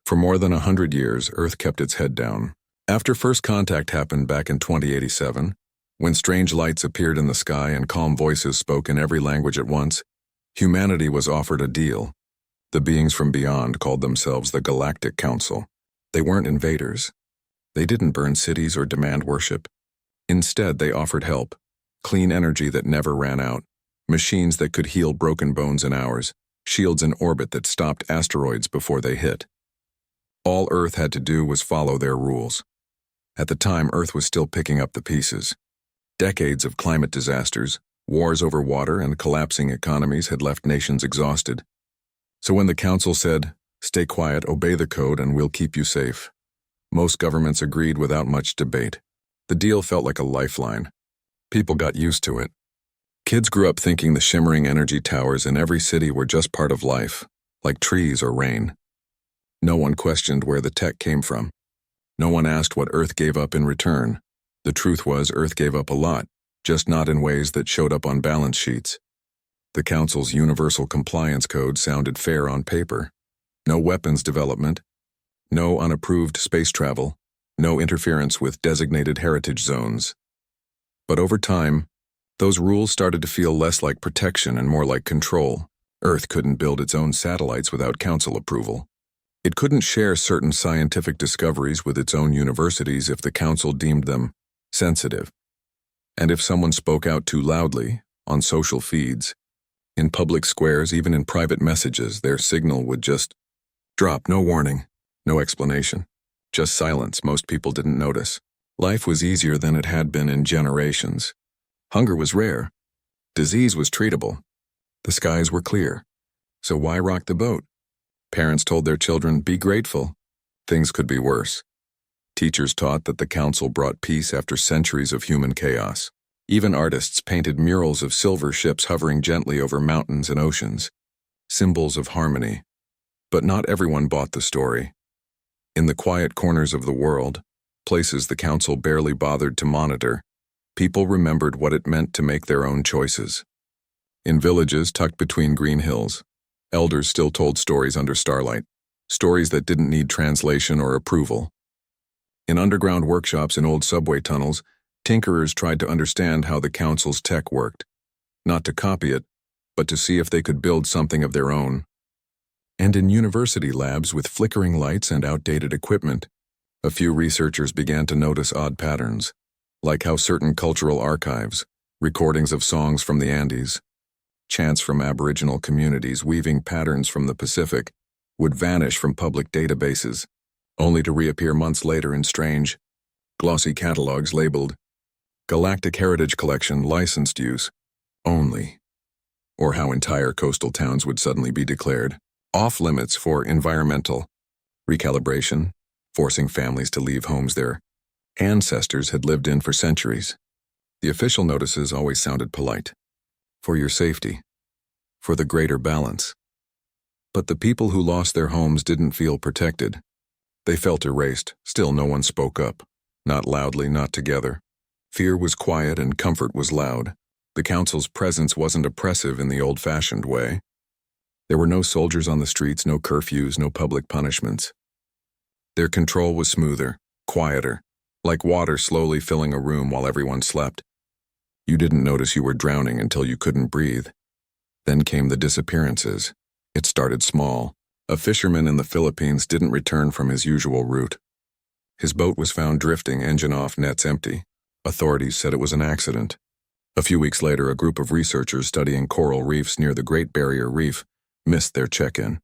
For more than 100 years, Earth kept its head down. After first contact happened back in 2087, when strange lights appeared in the sky and calm voices spoke in every language at once, humanity was offered a deal. The beings from beyond called themselves the Galactic Council. They weren't invaders. They didn't burn cities or demand worship. Instead, they offered help, clean energy that never ran out, machines that could heal broken bones in hours, shields in orbit that stopped asteroids before they hit. All Earth had to do was follow their rules. At the time, Earth was still picking up the pieces. Decades of climate disasters, wars over water, and collapsing economies had left nations exhausted. So when the Council said, "Stay quiet, obey the code, and we'll keep you safe," most governments agreed without much debate. The deal felt like a lifeline. People got used to it. Kids grew up thinking the shimmering energy towers in every city were just part of life, like trees or rain. No one questioned where the tech came from. No one asked what Earth gave up in return. The truth was, Earth gave up a lot, just not in ways that showed up on balance sheets. The Council's Universal Compliance Code sounded fair on paper. No weapons development, no unapproved space travel, no interference with designated heritage zones. But over time, those rules started to feel less like protection and more like control. Earth couldn't build its own satellites without Council approval. It couldn't share certain scientific discoveries with its own universities if the Council deemed them sensitive. And if someone spoke out too loudly, on social feeds, in public squares, even in private messages, their signal would just drop. No warning, no explanation, just silence. Most people didn't notice. Life was easier than it had been in generations. Hunger was rare. Disease was treatable. The skies were clear. So why rock the boat? Parents told their children, "Be grateful. Things could be worse." Teachers taught that the Council brought peace after centuries of human chaos. Even artists painted murals of silver ships hovering gently over mountains and oceans, symbols of harmony. But not everyone bought the story. In the quiet corners of the world, places the Council barely bothered to monitor, people remembered what it meant to make their own choices. In villages tucked between green hills, elders still told stories under starlight, stories that didn't need translation or approval. In underground workshops in old subway tunnels, tinkerers tried to understand how the Council's tech worked, not to copy it, but to see if they could build something of their own. And in university labs with flickering lights and outdated equipment, a few researchers began to notice odd patterns, like how certain cultural archives, recordings of songs from the Andes, chants from Aboriginal communities weaving patterns from the Pacific, would vanish from public databases, only to reappear months later in strange, glossy catalogs labeled Galactic Heritage Collection licensed use only, or how entire coastal towns would suddenly be declared off-limits for environmental recalibration, forcing families to leave homes their ancestors had lived in for centuries. The official notices always sounded polite. For your safety. For the greater balance. But the people who lost their homes didn't feel protected. They felt erased. Still no one spoke up. Not loudly, not together. Fear was quiet and comfort was loud. The Council's presence wasn't oppressive in the old-fashioned way. There were no soldiers on the streets, no curfews, no public punishments. Their control was smoother, quieter, like water slowly filling a room while everyone slept. You didn't notice you were drowning until you couldn't breathe. Then came the disappearances. It started small. A fisherman in the Philippines didn't return from his usual route. His boat was found drifting, engine off, nets empty. Authorities said it was an accident. A few weeks later, a group of researchers studying coral reefs near the Great Barrier Reef missed their check-in.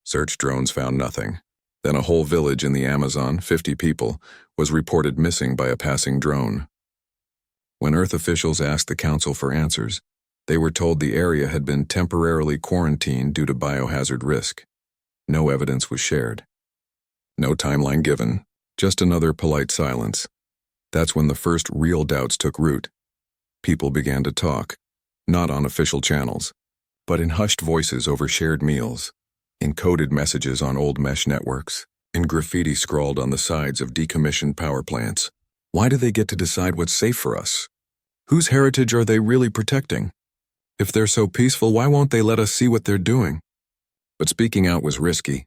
Search drones found nothing. Then a whole village in the Amazon, 50 people, was reported missing by a passing drone. When Earth officials asked the Council for answers, they were told the area had been temporarily quarantined due to biohazard risk. No evidence was shared. No timeline given, just another polite silence. That's when the first real doubts took root. People began to talk, not on official channels, but in hushed voices over shared meals, in coded messages on old mesh networks, in graffiti scrawled on the sides of decommissioned power plants. Why do they get to decide what's safe for us? Whose heritage are they really protecting? If they're so peaceful, why won't they let us see what they're doing? But speaking out was risky.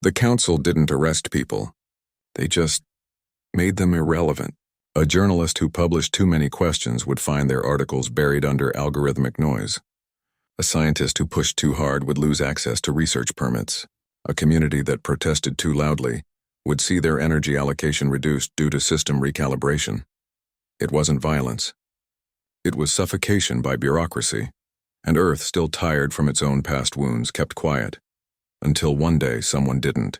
The council didn't arrest people. They just made them irrelevant. A journalist who published too many questions would find their articles buried under algorithmic noise. A scientist who pushed too hard would lose access to research permits. A community that protested too loudly would see their energy allocation reduced due to system recalibration. It wasn't violence. It was suffocation by bureaucracy, and Earth, still tired from its own past wounds, kept quiet. Until one day someone didn't.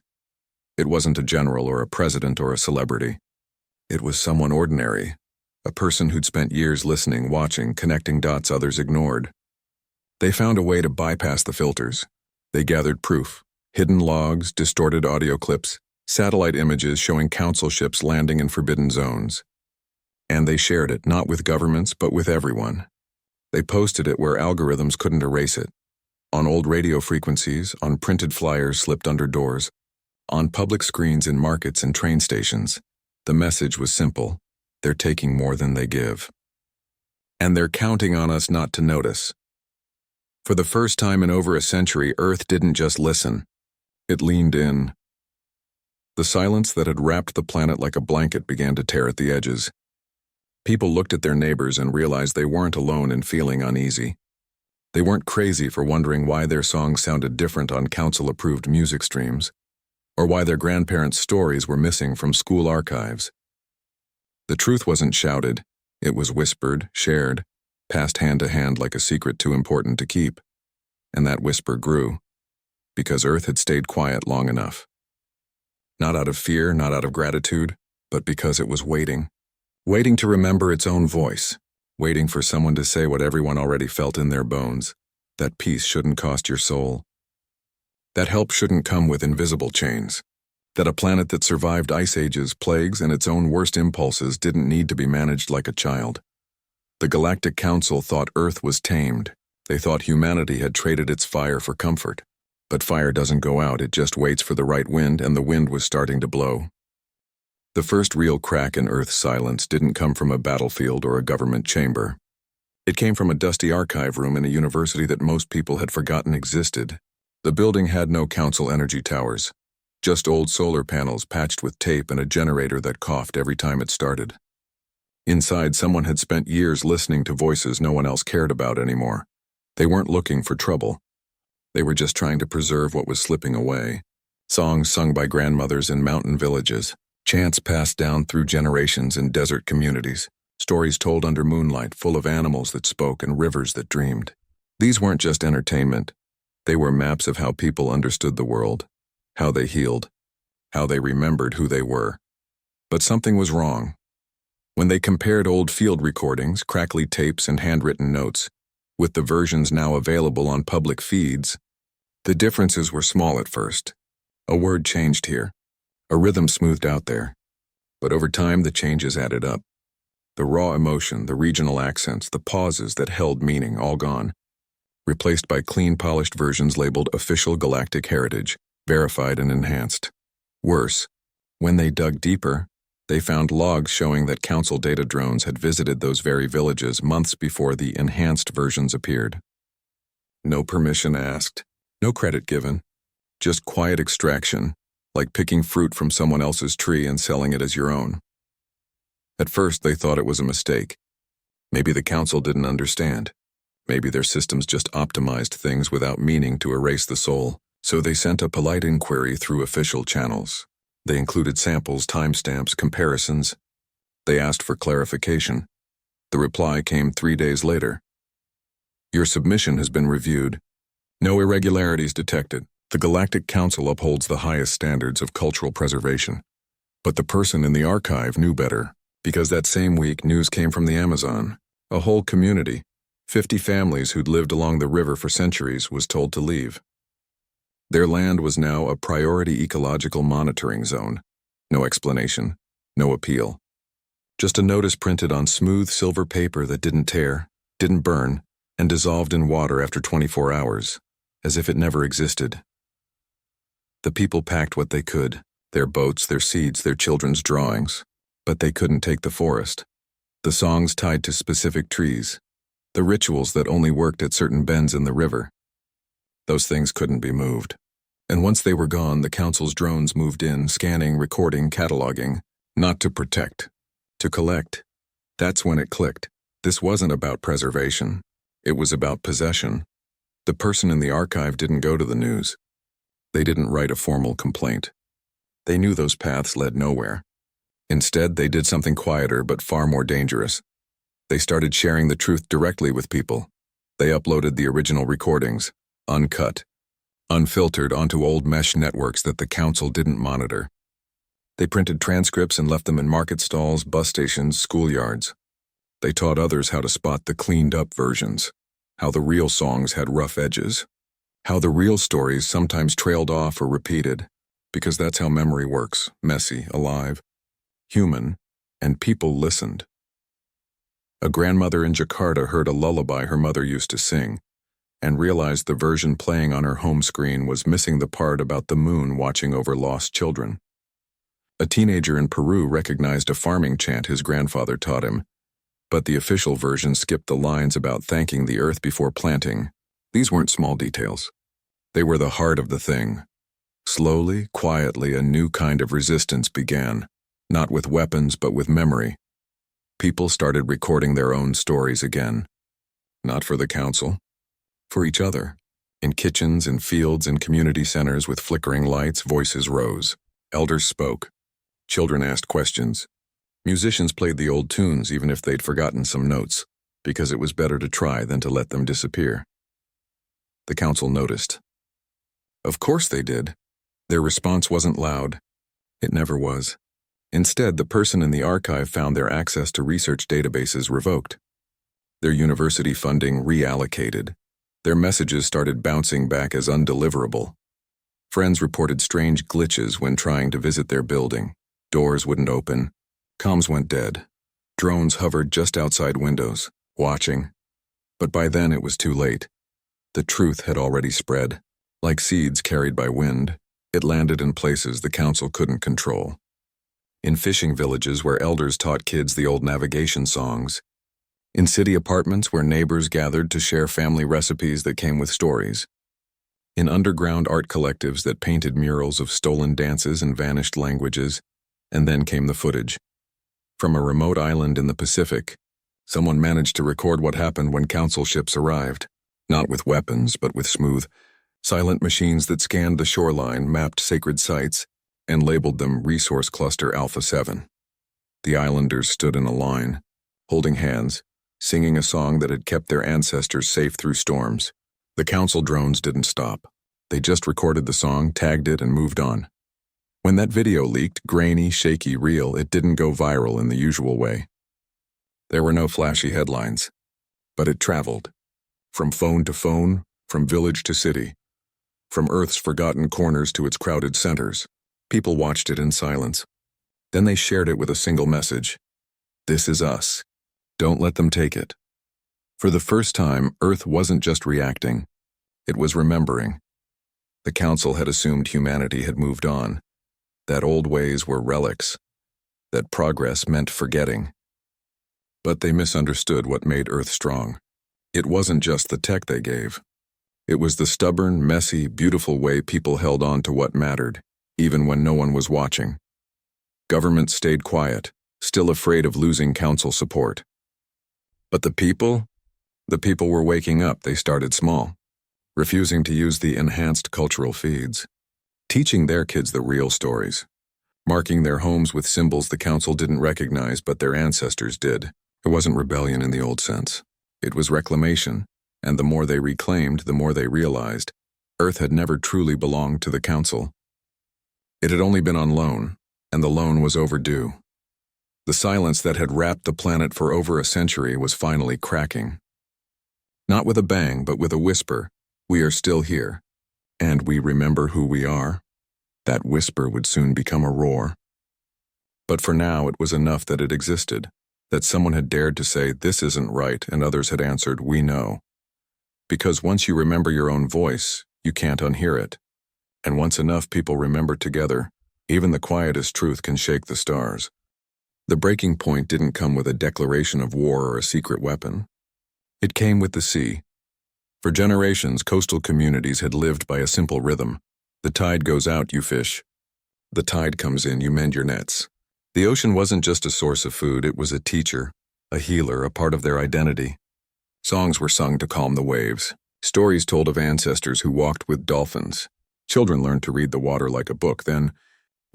It wasn't a general or a president or a celebrity. It was someone ordinary, a person who'd spent years listening, watching, connecting dots others ignored. They found a way to bypass the filters. They gathered proof, hidden logs, distorted audio clips, satellite images showing council ships landing in forbidden zones. And they shared it, not with governments, but with everyone. They posted it where algorithms couldn't erase it. On old radio frequencies, on printed flyers slipped under doors, on public screens in markets and train stations. The message was simple: they're taking more than they give. And they're counting on us not to notice. For the first time in over a century, Earth didn't just listen. It leaned in. The silence that had wrapped the planet like a blanket began to tear at the edges. People looked at their neighbors and realized they weren't alone in feeling uneasy. They weren't crazy for wondering why their songs sounded different on council-approved music streams, or why their grandparents' stories were missing from school archives. The truth wasn't shouted, it was whispered, shared, passed hand to hand like a secret too important to keep. And that whisper grew, because Earth had stayed quiet long enough. Not out of fear, not out of gratitude, but because it was waiting. Waiting to remember its own voice, waiting for someone to say what everyone already felt in their bones: that peace shouldn't cost your soul. That help shouldn't come with invisible chains. That a planet that survived ice ages, plagues, and its own worst impulses didn't need to be managed like a child. The Galactic Council thought Earth was tamed. They thought humanity had traded its fire for comfort. But fire doesn't go out, it just waits for the right wind, and the wind was starting to blow. The first real crack in Earth's silence didn't come from a battlefield or a government chamber. It came from a dusty archive room in a university that most people had forgotten existed. The building had no council energy towers, just old solar panels patched with tape and a generator that coughed every time it started. Inside, someone had spent years listening to voices no one else cared about anymore. They weren't looking for trouble. They were just trying to preserve what was slipping away. Songs sung by grandmothers in mountain villages, chants passed down through generations in desert communities, stories told under moonlight full of animals that spoke and rivers that dreamed. These weren't just entertainment. They were maps of how people understood the world, how they healed, how they remembered who they were. But something was wrong. When they compared old field recordings, crackly tapes, and handwritten notes with the versions now available on public feeds, the differences were small at first. A word changed here. A rhythm smoothed out there. But over time, the changes added up. The raw emotion, the regional accents, the pauses that held meaning, all gone. Replaced by clean, polished versions labeled Official Galactic Heritage, verified and enhanced. Worse, when they dug deeper, they found logs showing that Council data drones had visited those very villages months before the enhanced versions appeared. No permission asked, no credit given, just quiet extraction, like picking fruit from someone else's tree and selling it as your own. At first, they thought it was a mistake. Maybe the Council didn't understand. Maybe their systems just optimized things without meaning to erase the soul, so they sent a polite inquiry through official channels. They included samples, timestamps, comparisons. They asked for clarification. The reply came 3 days later. Your submission has been reviewed. No irregularities detected. The Galactic Council upholds the highest standards of cultural preservation. But the person in the archive knew better, because that same week news came from the Amazon. A whole community, 50 families who'd lived along the river for centuries, was told to leave. Their land was now a priority ecological monitoring zone. No explanation, no appeal. Just a notice printed on smooth silver paper that didn't tear, didn't burn, and dissolved in water after 24 hours, as if it never existed. The people packed what they could, their boats, their seeds, their children's drawings, but they couldn't take the forest. The songs tied to specific trees, the rituals that only worked at certain bends in the river. Those things couldn't be moved. And once they were gone, the council's drones moved in, scanning, recording, cataloging. Not to protect, to collect. That's when it clicked. This wasn't about preservation. It was about possession. The person in the archive didn't go to the news. They didn't write a formal complaint. They knew those paths led nowhere. Instead, they did something quieter but far more dangerous. They started sharing the truth directly with people. They uploaded the original recordings, uncut, unfiltered, onto old mesh networks that the council didn't monitor. They printed transcripts and left them in market stalls, bus stations, schoolyards. They taught others how to spot the cleaned-up versions, how the real songs had rough edges, how the real stories sometimes trailed off or repeated, because that's how memory works, messy, alive, human, and people listened. A grandmother in Jakarta heard a lullaby her mother used to sing, and realized the version playing on her home screen was missing the part about the moon watching over lost children. A teenager in Peru recognized a farming chant his grandfather taught him, but the official version skipped the lines about thanking the earth before planting. These weren't small details. They were the heart of the thing. Slowly, quietly, a new kind of resistance began, not with weapons but with memory. People started recording their own stories again. Not for the council, for each other. In kitchens, in fields, in community centers with flickering lights, voices rose. Elders spoke. Children asked questions. Musicians played the old tunes even if they'd forgotten some notes, because it was better to try than to let them disappear. The council noticed. Of course they did. Their response wasn't loud. It never was. Instead, the person in the archive found their access to research databases revoked. Their university funding reallocated. Their messages started bouncing back as undeliverable. Friends reported strange glitches when trying to visit their building. Doors wouldn't open. Comms went dead. Drones hovered just outside windows, watching. But by then it was too late. The truth had already spread. Like seeds carried by wind, it landed in places the council couldn't control. In fishing villages where elders taught kids the old navigation songs. In city apartments where neighbors gathered to share family recipes that came with stories. In underground art collectives that painted murals of stolen dances and vanished languages. And then came the footage. From a remote island in the Pacific, someone managed to record what happened when council ships arrived, not with weapons, but with smooth, silent machines that scanned the shoreline, mapped sacred sites, and labeled them Resource Cluster Alpha 7. The islanders stood in a line, holding hands, singing a song that had kept their ancestors safe through storms. The council drones didn't stop. They just recorded the song, tagged it, and moved on. When that video leaked, grainy, shaky, real, it didn't go viral in the usual way. There were no flashy headlines, but it traveled. From phone to phone, from village to city, from Earth's forgotten corners to its crowded centers. People watched it in silence. Then they shared it with a single message. This is us. Don't let them take it. For the first time, Earth wasn't just reacting. It was remembering. The council had assumed humanity had moved on. That old ways were relics, that progress meant forgetting. But they misunderstood what made Earth strong. It wasn't just the tech they gave. It was the stubborn, messy, beautiful way people held on to what mattered, even when no one was watching. Governments stayed quiet, still afraid of losing council support. But the people were waking up. They started small, refusing to use the enhanced cultural feeds. Teaching their kids the real stories, marking their homes with symbols the council didn't recognize but their ancestors did. It wasn't rebellion in the old sense. It was reclamation, and the more they reclaimed, the more they realized Earth had never truly belonged to the council. It had only been on loan, and the loan was overdue. The silence that had wrapped the planet for over a century was finally cracking. Not with a bang, but with a whisper, we are still here. And we remember who we are. That whisper would soon become a roar. But for now, it was enough that it existed, that someone had dared to say, this isn't right, and others had answered, we know. Because once you remember your own voice, you can't unhear it. And once enough people remember together, even the quietest truth can shake the stars. The breaking point didn't come with a declaration of war or a secret weapon. It came with the sea. For generations, coastal communities had lived by a simple rhythm. The tide goes out, you fish. The tide comes in, you mend your nets. The ocean wasn't just a source of food, it was a teacher, a healer, a part of their identity. Songs were sung to calm the waves. Stories told of ancestors who walked with dolphins. Children learned to read the water like a book. Then,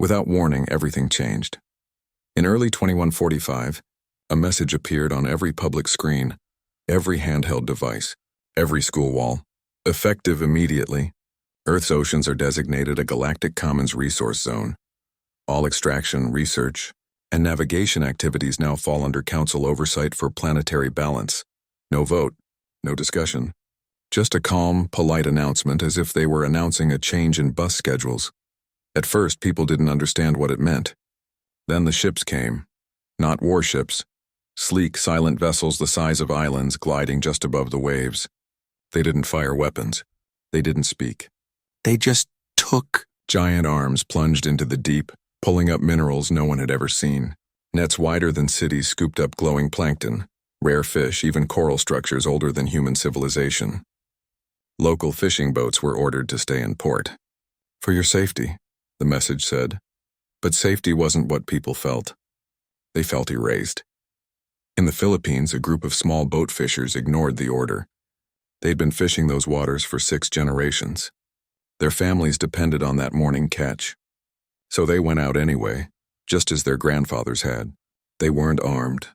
without warning, everything changed. In early 2145, a message appeared on every public screen, every handheld device, every school wall. Effective immediately, Earth's oceans are designated a Galactic Commons Resource Zone. All extraction, research, and navigation activities now fall under Council oversight for planetary balance. No vote, no discussion. Just a calm, polite announcement as if they were announcing a change in bus schedules. At first, people didn't understand what it meant. Then the ships came. Not warships. Sleek, silent vessels the size of islands gliding just above the waves. They didn't fire weapons. They didn't speak. They just took. Giant arms plunged into the deep, pulling up minerals no one had ever seen. Nets wider than cities scooped up glowing plankton, rare fish, even coral structures older than human civilization. Local fishing boats were ordered to stay in port. For your safety, the message said. But safety wasn't what people felt. They felt erased. In the Philippines, a group of small boat fishers ignored the order. They'd been fishing those waters for 6 generations. Their families depended on that morning catch. So they went out anyway, just as their grandfathers had. They weren't armed.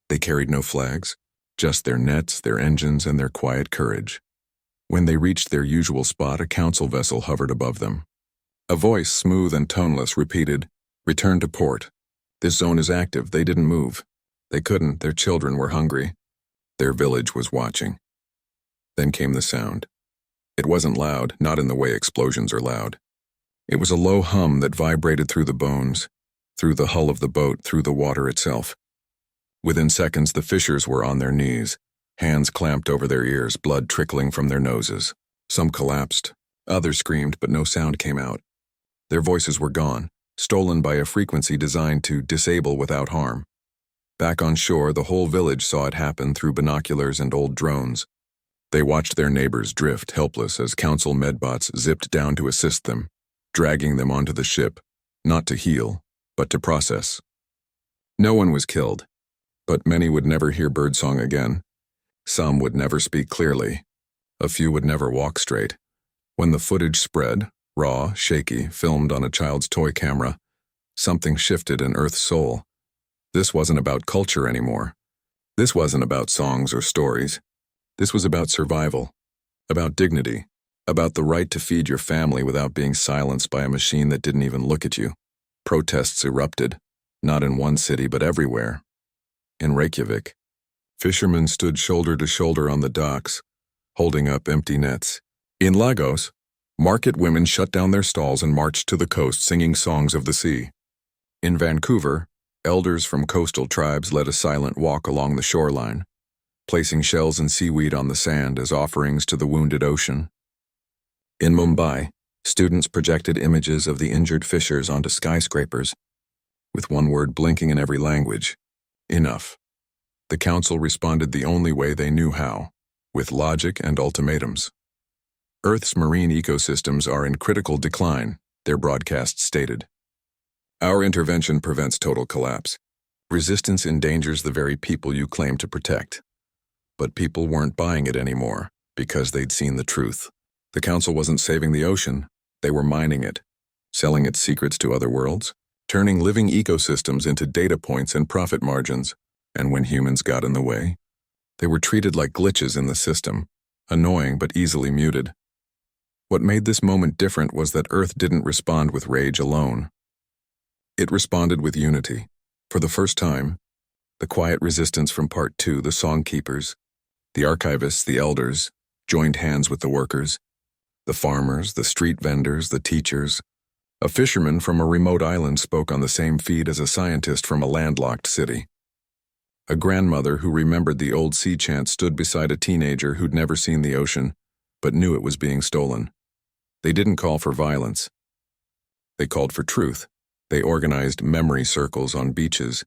They carried no flags, just their nets, their engines, and their quiet courage. When they reached their usual spot, a council vessel hovered above them. A voice, smooth and toneless, repeated, "Return to port. This zone is active." They didn't move. They couldn't. Their children were hungry. Their village was watching. Then came the sound. It wasn't loud, not in the way explosions are loud. It was a low hum that vibrated through the bones, through the hull of the boat, through the water itself. Within seconds, the fishers were on their knees, hands clamped over their ears, blood trickling from their noses. Some collapsed. Others screamed, but no sound came out. Their voices were gone, stolen by a frequency designed to disable without harm. Back on shore, the whole village saw it happen through binoculars and old drones. They watched their neighbors drift, helpless, as council medbots zipped down to assist them, dragging them onto the ship, not to heal, but to process. No one was killed, but many would never hear birdsong again. Some would never speak clearly. A few would never walk straight. When the footage spread, raw, shaky, filmed on a child's toy camera, something shifted in Earth's soul. This wasn't about culture anymore. This wasn't about songs or stories. This was about survival, about dignity, about the right to feed your family without being silenced by a machine that didn't even look at you. Protests erupted, not in one city but everywhere. In Reykjavik, fishermen stood shoulder to shoulder on the docks, holding up empty nets. In Lagos, market women shut down their stalls and marched to the coast singing songs of the sea. In Vancouver, elders from coastal tribes led a silent walk along the shoreline, placing shells and seaweed on the sand as offerings to the wounded ocean. In Mumbai, students projected images of the injured fishers onto skyscrapers, with one word blinking in every language: enough. The council responded the only way they knew how, with logic and ultimatums. Earth's marine ecosystems are in critical decline, their broadcast stated. Our intervention prevents total collapse. Resistance endangers the very people you claim to protect. But people weren't buying it anymore, because they'd seen the truth. The council wasn't saving the ocean, they were mining it, selling its secrets to other worlds, turning living ecosystems into data points and profit margins. And when humans got in the way, they were treated like glitches in the system, annoying but easily muted. What made this moment different was that Earth didn't respond with rage alone. It responded with unity. For the first time, the quiet resistance from Part 2, the songkeepers, the archivists, the elders, joined hands with the workers, the farmers, the street vendors, the teachers. A fisherman from a remote island spoke on the same feed as a scientist from a landlocked city. A grandmother who remembered the old sea chant stood beside a teenager who'd never seen the ocean, but knew it was being stolen. They didn't call for violence. They called for truth. They organized memory circles on beaches,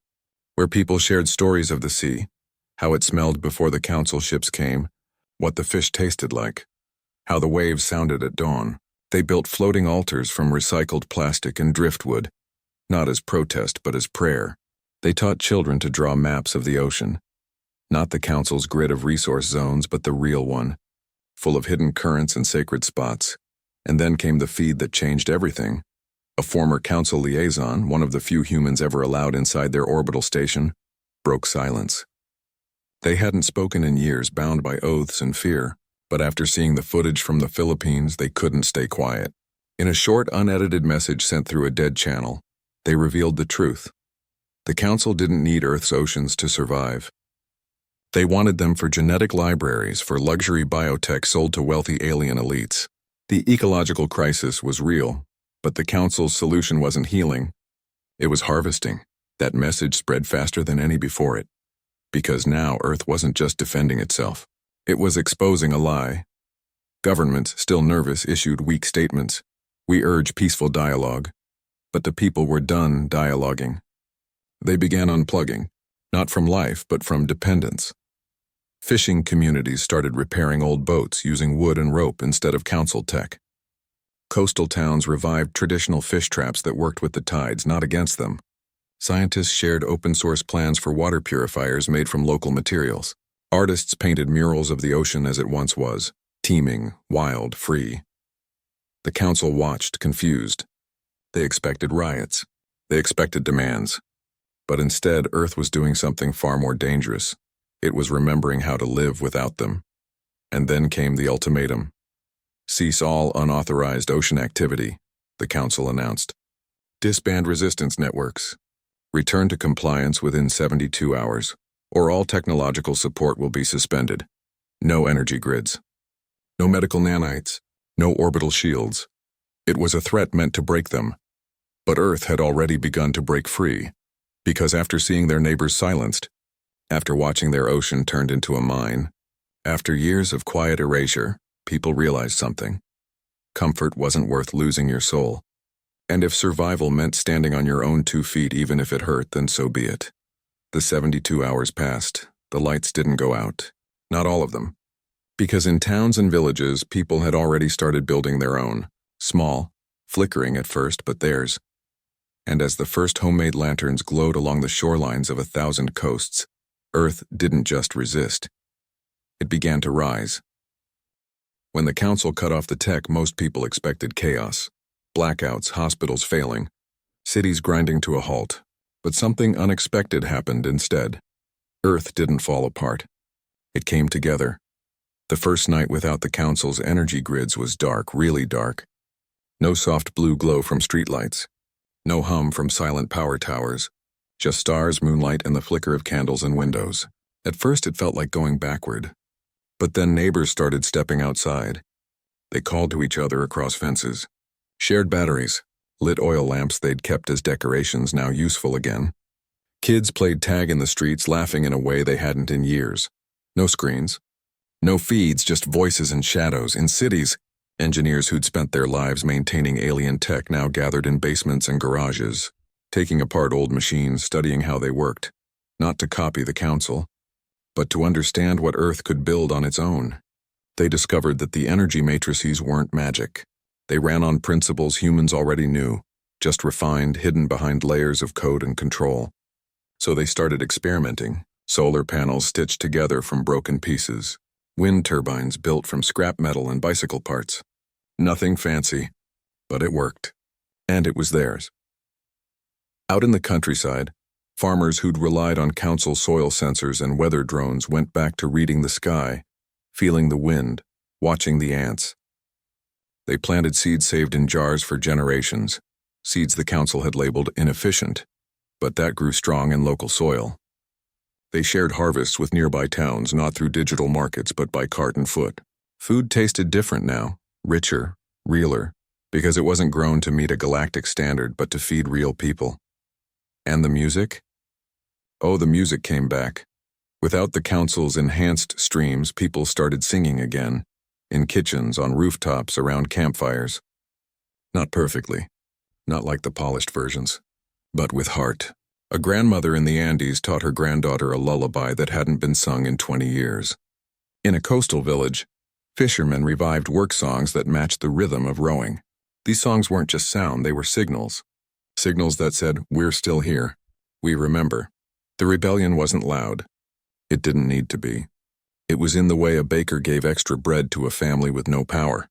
where people shared stories of the sea, how it smelled before the council ships came, what the fish tasted like, how the waves sounded at dawn. They built floating altars from recycled plastic and driftwood, not as protest but as prayer. They taught children to draw maps of the ocean, not the council's grid of resource zones but the real one, full of hidden currents and sacred spots. And then came the feed that changed everything. A former council liaison, one of the few humans ever allowed inside their orbital station, broke silence. They hadn't spoken in years, bound by oaths and fear, but after seeing the footage from the Philippines, they couldn't stay quiet. In a short, unedited message sent through a dead channel, they revealed the truth. The council didn't need Earth's oceans to survive. They wanted them for genetic libraries, for luxury biotech sold to wealthy alien elites. The ecological crisis was real, but the council's solution wasn't healing. It was harvesting. That message spread faster than any before it. Because now Earth wasn't just defending itself. It was exposing a lie. Governments, still nervous, issued weak statements. We urge peaceful dialogue. But the people were done dialoguing. They began unplugging, not from life, but from dependence. Fishing communities started repairing old boats using wood and rope instead of council tech. Coastal towns revived traditional fish traps that worked with the tides, not against them. Scientists shared open-source plans for water purifiers made from local materials. Artists painted murals of the ocean as it once was, teeming, wild, free. The council watched, confused. They expected riots. They expected demands. But instead, Earth was doing something far more dangerous. It was remembering how to live without them. And then came the ultimatum. Cease all unauthorized ocean activity, the council announced. Disband resistance networks. Return to compliance within 72 hours, or all technological support will be suspended. No energy grids. No medical nanites. No orbital shields. It was a threat meant to break them. But Earth had already begun to break free, because after seeing their neighbors silenced, after watching their ocean turned into a mine, after years of quiet erasure, people realized something. Comfort wasn't worth losing your soul. And if survival meant standing on your own 2 feet even if it hurt, then so be it. The 72 hours passed. The lights didn't go out. Not all of them. Because in towns and villages, people had already started building their own. Small, flickering at first, but theirs. And as the first homemade lanterns glowed along the shorelines of 1,000 coasts, Earth didn't just resist. It began to rise. When the council cut off the tech, most people expected chaos. Blackouts, hospitals failing, cities grinding to a halt. But something unexpected happened instead. Earth didn't fall apart. It came together. The first night without the council's energy grids was dark, really dark. No soft blue glow from streetlights. No hum from silent power towers. Just stars, moonlight, and the flicker of candles in windows. At first it felt like going backward. But then neighbors started stepping outside. They called to each other across fences. Shared batteries, lit oil lamps they'd kept as decorations, now useful again. Kids played tag in the streets, laughing in a way they hadn't in years. No screens. No feeds, just voices and shadows. In cities, engineers who'd spent their lives maintaining alien tech now gathered in basements and garages, taking apart old machines, studying how they worked, not to copy the council, but to understand what Earth could build on its own. They discovered that the energy matrices weren't magic. They ran on principles humans already knew, just refined, hidden behind layers of code and control. So they started experimenting. Solar panels stitched together from broken pieces. Wind turbines built from scrap metal and bicycle parts. Nothing fancy, but it worked. And it was theirs. Out in the countryside, farmers who'd relied on council soil sensors and weather drones went back to reading the sky, feeling the wind, watching the ants. They planted seeds saved in jars for generations, seeds the council had labeled inefficient, but that grew strong in local soil. They shared harvests with nearby towns, not through digital markets, but by cart and foot. Food tasted different now, richer, realer, because it wasn't grown to meet a galactic standard, but to feed real people. And the music? Oh, the music came back. Without the council's enhanced streams, people started singing again, in kitchens, on rooftops, around campfires. Not perfectly, not like the polished versions, but with heart. A grandmother in the Andes taught her granddaughter a lullaby that hadn't been sung in 20 years. In a coastal village, Fishermen revived work songs that matched the rhythm of rowing. These songs weren't just sound, they were signals. Signals that said, "We're still here. We remember." The rebellion wasn't loud. It didn't need to be. It was in the way a baker gave extra bread to a family with no power.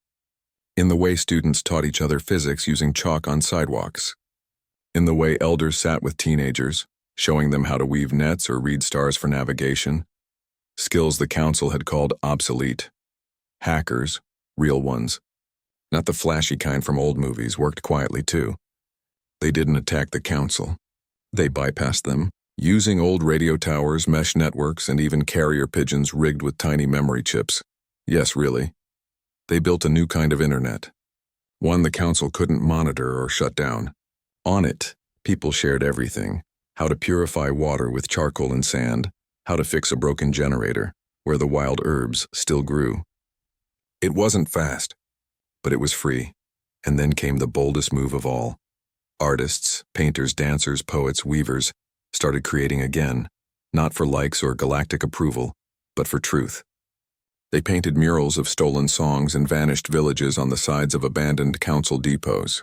In the way students taught each other physics using chalk on sidewalks. In the way elders sat with teenagers, showing them how to weave nets or read stars for navigation. Skills the council had called obsolete. Hackers, real ones. Not the flashy kind from old movies, worked quietly too. They didn't attack the council. They bypassed them, using old radio towers, mesh networks, and even carrier pigeons rigged with tiny memory chips. Yes, really. They built a new kind of internet. One the council couldn't monitor or shut down. On it, people shared everything. How to purify water with charcoal and sand. How to fix a broken generator, where the wild herbs still grew. It wasn't fast, but it was free. And then came the boldest move of all. Artists, painters, dancers, poets, weavers started creating again, not for likes or galactic approval, but for truth. They painted murals of stolen songs and vanished villages on the sides of abandoned council depots.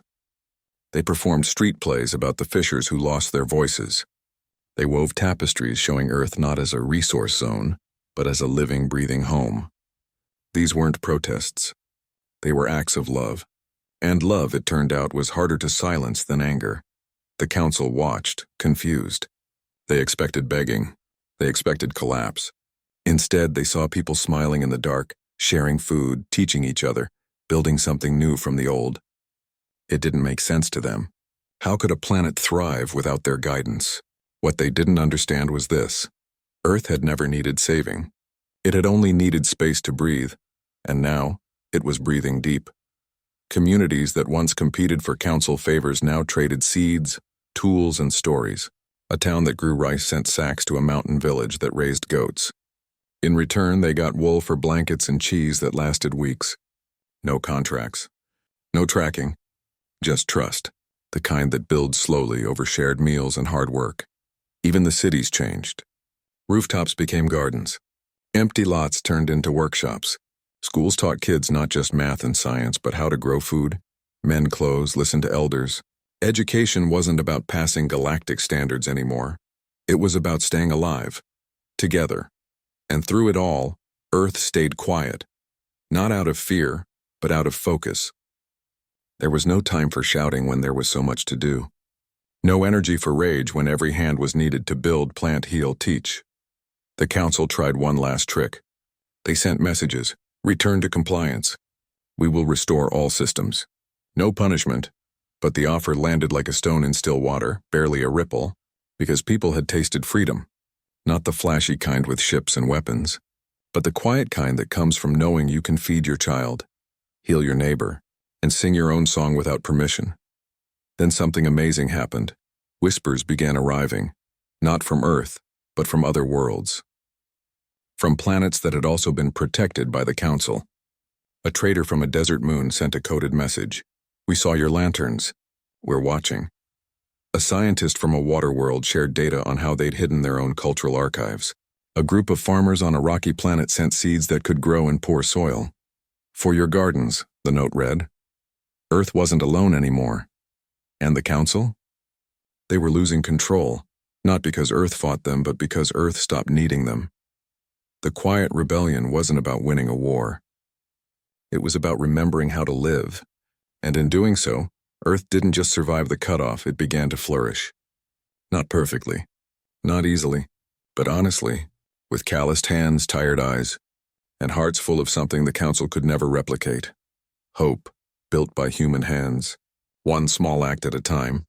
They performed street plays about the fishers who lost their voices. They wove tapestries showing Earth not as a resource zone, but as a living, breathing home. These weren't protests. They were acts of love. And love, it turned out, was harder to silence than anger. The council watched, confused. They expected begging. They expected collapse. Instead, they saw people smiling in the dark, sharing food, teaching each other, building something new from the old. It didn't make sense to them. How could a planet thrive without their guidance? What they didn't understand was this. Earth had never needed saving. It had only needed space to breathe, and now it was breathing deep. Communities that once competed for council favors now traded seeds, tools, and stories. A town that grew rice sent sacks to a mountain village that raised goats. In return, they got wool for blankets and cheese that lasted weeks. No contracts. No tracking. Just trust, the kind that builds slowly over shared meals and hard work. Even the cities changed. Rooftops became gardens. Empty lots turned into workshops. Schools taught kids not just math and science, but how to grow food, mend clothes, listen to elders. Education wasn't about passing galactic standards anymore. It was about staying alive, together. And through it all, Earth stayed quiet. Not out of fear, but out of focus. There was no time for shouting when there was so much to do. No energy for rage when every hand was needed to build, plant, heal, teach. The council tried one last trick. They sent messages. Return to compliance. We will restore all systems. No punishment, but the offer landed like a stone in still water, barely a ripple, because people had tasted freedom. Not the flashy kind with ships and weapons, but the quiet kind that comes from knowing you can feed your child, heal your neighbor, and sing your own song without permission. Then something amazing happened. Whispers began arriving, not from Earth, but from other worlds. From planets that had also been protected by the council. A trader from a desert moon sent a coded message. We saw your lanterns. We're watching. A scientist from a water world shared data on how they'd hidden their own cultural archives. A group of farmers on a rocky planet sent seeds that could grow in poor soil. For your gardens, the note read. Earth wasn't alone anymore. And the council? They were losing control, not because Earth fought them, but because Earth stopped needing them. The quiet rebellion wasn't about winning a war. It was about remembering how to live. And in doing so, Earth didn't just survive the cutoff, it began to flourish. Not perfectly, not easily, but honestly, with calloused hands, tired eyes, and hearts full of something the council could never replicate. Hope, built by human hands, one small act at a time.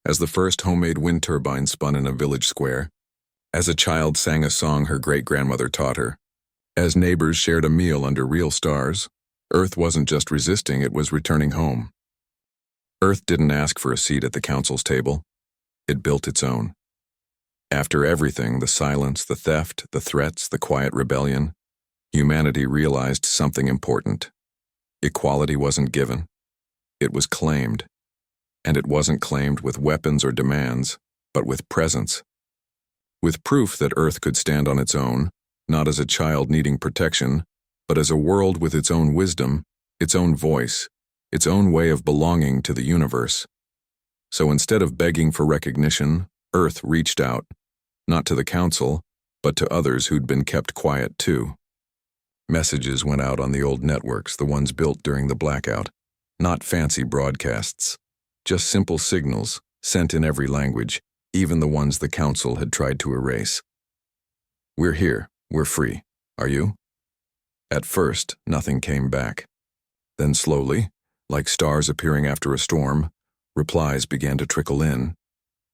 As the first homemade wind turbine spun in a village square, as a child sang a song her great-grandmother taught her, as neighbors shared a meal under real stars, Earth wasn't just resisting, it was returning home. Earth didn't ask for a seat at the council's table. It built its own. After everything, the silence, the theft, the threats, the quiet rebellion, humanity realized something important. Equality wasn't given. It was claimed. And it wasn't claimed with weapons or demands, but with presence. With proof that Earth could stand on its own, not as a child needing protection, but as a world with its own wisdom, its own voice, its own way of belonging to the universe. So instead of begging for recognition, Earth reached out, not to the Council, but to others who'd been kept quiet too. Messages went out on the old networks, the ones built during the blackout. Not fancy broadcasts, just simple signals, sent in every language, even the ones the Council had tried to erase. "We're here, we're free. Are you?" At first, nothing came back. Then slowly, like stars appearing after a storm, replies began to trickle in.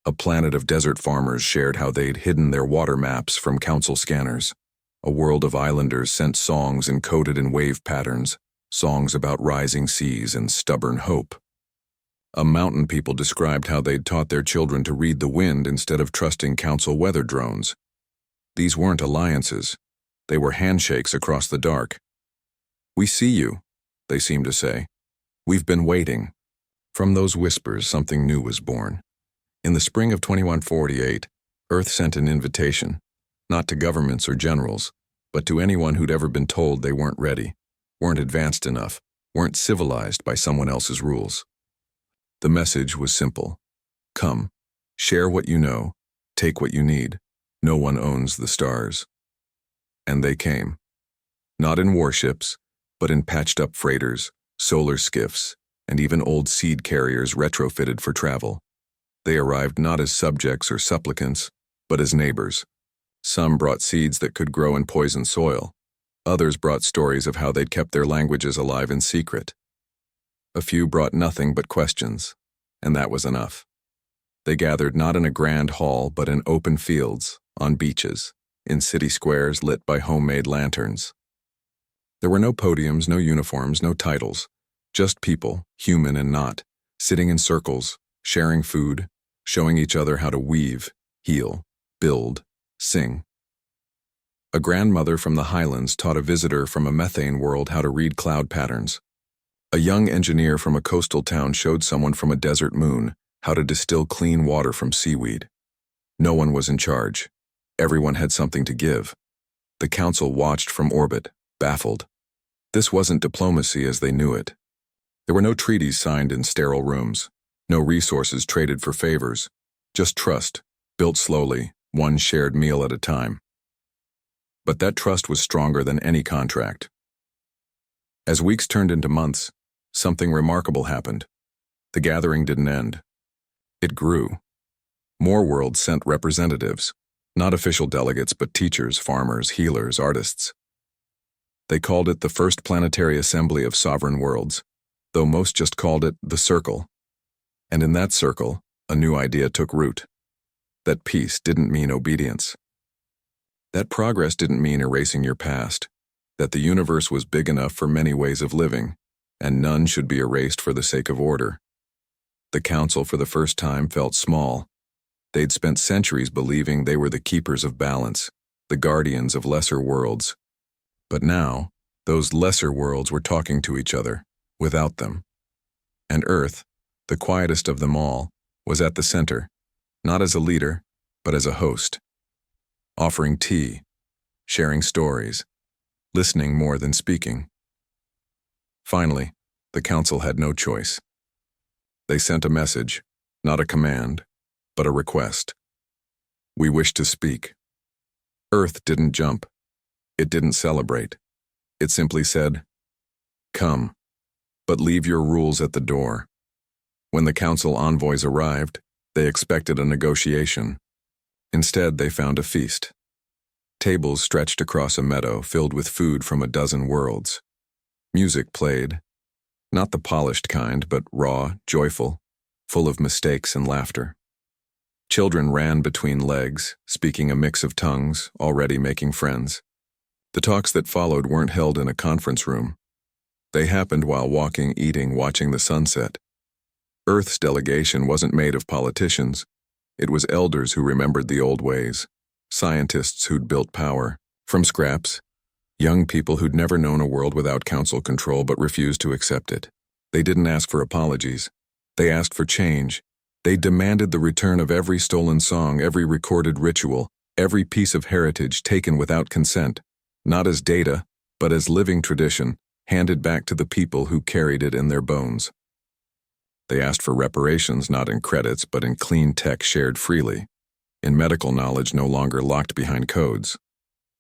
A planet of desert farmers shared how they'd hidden their water maps from Council scanners. A world of islanders sent songs encoded in wave patterns, songs about rising seas and stubborn hope. A mountain people described how they'd taught their children to read the wind instead of trusting Council weather drones. These weren't alliances. They were handshakes across the dark. "We see you," they seemed to say. "We've been waiting." From those whispers, something new was born. In the spring of 2148, Earth sent an invitation, not to governments or generals, but to anyone who'd ever been told they weren't ready, weren't advanced enough, weren't civilized by someone else's rules. The message was simple. Come, share what you know, take what you need. No one owns the stars. And they came. Not in warships, but in patched-up freighters, solar skiffs, and even old seed carriers retrofitted for travel. They arrived not as subjects or supplicants, but as neighbors. Some brought seeds that could grow in poisoned soil. Others brought stories of how they'd kept their languages alive in secret. A few brought nothing but questions, and that was enough. They gathered not in a grand hall, but in open fields, on beaches, in city squares lit by homemade lanterns. There were no podiums, no uniforms, no titles, just people, human and not, sitting in circles, sharing food, showing each other how to weave, heal, build, sing. A grandmother from the highlands taught a visitor from a methane world how to read cloud patterns. A young engineer from a coastal town showed someone from a desert moon how to distill clean water from seaweed. No one was in charge. Everyone had something to give. The Council watched from orbit, baffled. This wasn't diplomacy as they knew it. There were no treaties signed in sterile rooms, no resources traded for favors, just trust, built slowly, one shared meal at a time. But that trust was stronger than any contract. As weeks turned into months, something remarkable happened. The gathering didn't end. It grew. More worlds sent representatives, not official delegates but teachers, farmers, healers, artists. They called it the First Planetary Assembly of Sovereign Worlds, though most just called it the Circle. And in that circle, a new idea took root. That peace didn't mean obedience. That progress didn't mean erasing your past. That the universe was big enough for many ways of living, and none should be erased for the sake of order. The Council for the first time felt small. They'd spent centuries believing they were the keepers of balance, the guardians of lesser worlds. But now, those lesser worlds were talking to each other, without them. And Earth, the quietest of them all, was at the center, not as a leader, but as a host. Offering tea, sharing stories, listening more than speaking. Finally, the Council had no choice. They sent a message, not a command, but a request. We wish to speak. Earth didn't jump. It didn't celebrate. It simply said, "Come, but leave your rules at the door." When the Council envoys arrived, they expected a negotiation. Instead, they found a feast. Tables stretched across a meadow filled with food from a dozen worlds. Music played, not the polished kind, but raw, joyful, full of mistakes and laughter. Children ran between legs, speaking a mix of tongues, already making friends. The talks that followed weren't held in a conference room. They happened while walking, eating, watching the sunset. Earth's delegation wasn't made of politicians. It was elders who remembered the old ways, scientists who'd built power from scraps, young people who'd never known a world without Council control but refused to accept it. They didn't ask for apologies. They asked for change. They demanded the return of every stolen song, every recorded ritual, every piece of heritage taken without consent, not as data, but but as living tradition, handed back to the people who carried it in their bones. They asked for reparations not in credits but in clean tech shared freely, in medical knowledge no longer locked behind codes.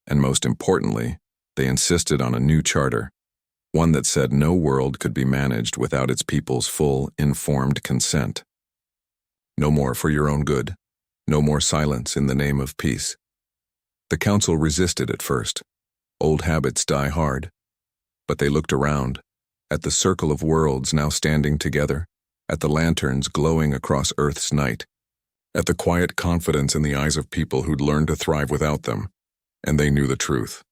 And most importantly, they insisted on a new charter, one that said no world could be managed without its people's full, informed consent. No more for your own good, no more silence in the name of peace. The council resisted at first. Old habits die hard. But they looked around, at the circle of worlds now standing together, at the lanterns glowing across Earth's night, at the quiet confidence in the eyes of people who'd learned to thrive without them, and they knew the truth.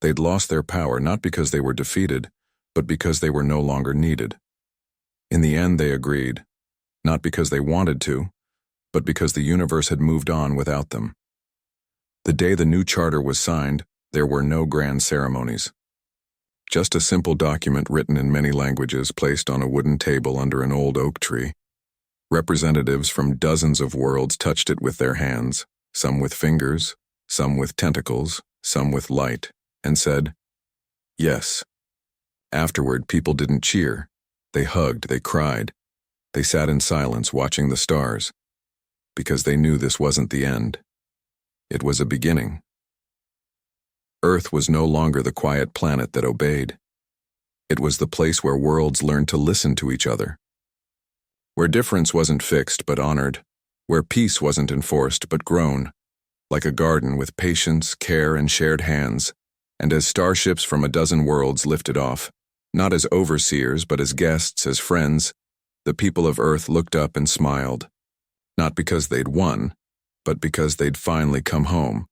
They'd lost their power not because they were defeated, but because they were no longer needed. In the end, they agreed, not because they wanted to, but because the universe had moved on without them. The day the new charter was signed, there were no grand ceremonies. Just a simple document written in many languages placed on a wooden table under an old oak tree. Representatives from dozens of worlds touched it with their hands, some with fingers, some with tentacles, some with light, and said, "Yes." Afterward, people didn't cheer. They hugged, they cried. They sat in silence watching the stars, because they knew this wasn't the end. It was a beginning. Earth was no longer the quiet planet that obeyed. It was the place where worlds learned to listen to each other, where difference wasn't fixed but honored, where peace wasn't enforced but grown, like a garden with patience, care, and shared hands. And as starships from a dozen worlds lifted off, not as overseers but as guests, as friends, the people of Earth looked up and smiled, not because they'd won, but because they'd finally come home,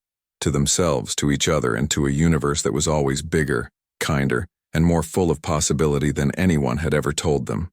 to themselves, to each other, and to a universe that was always bigger, kinder, and more full of possibility than anyone had ever told them.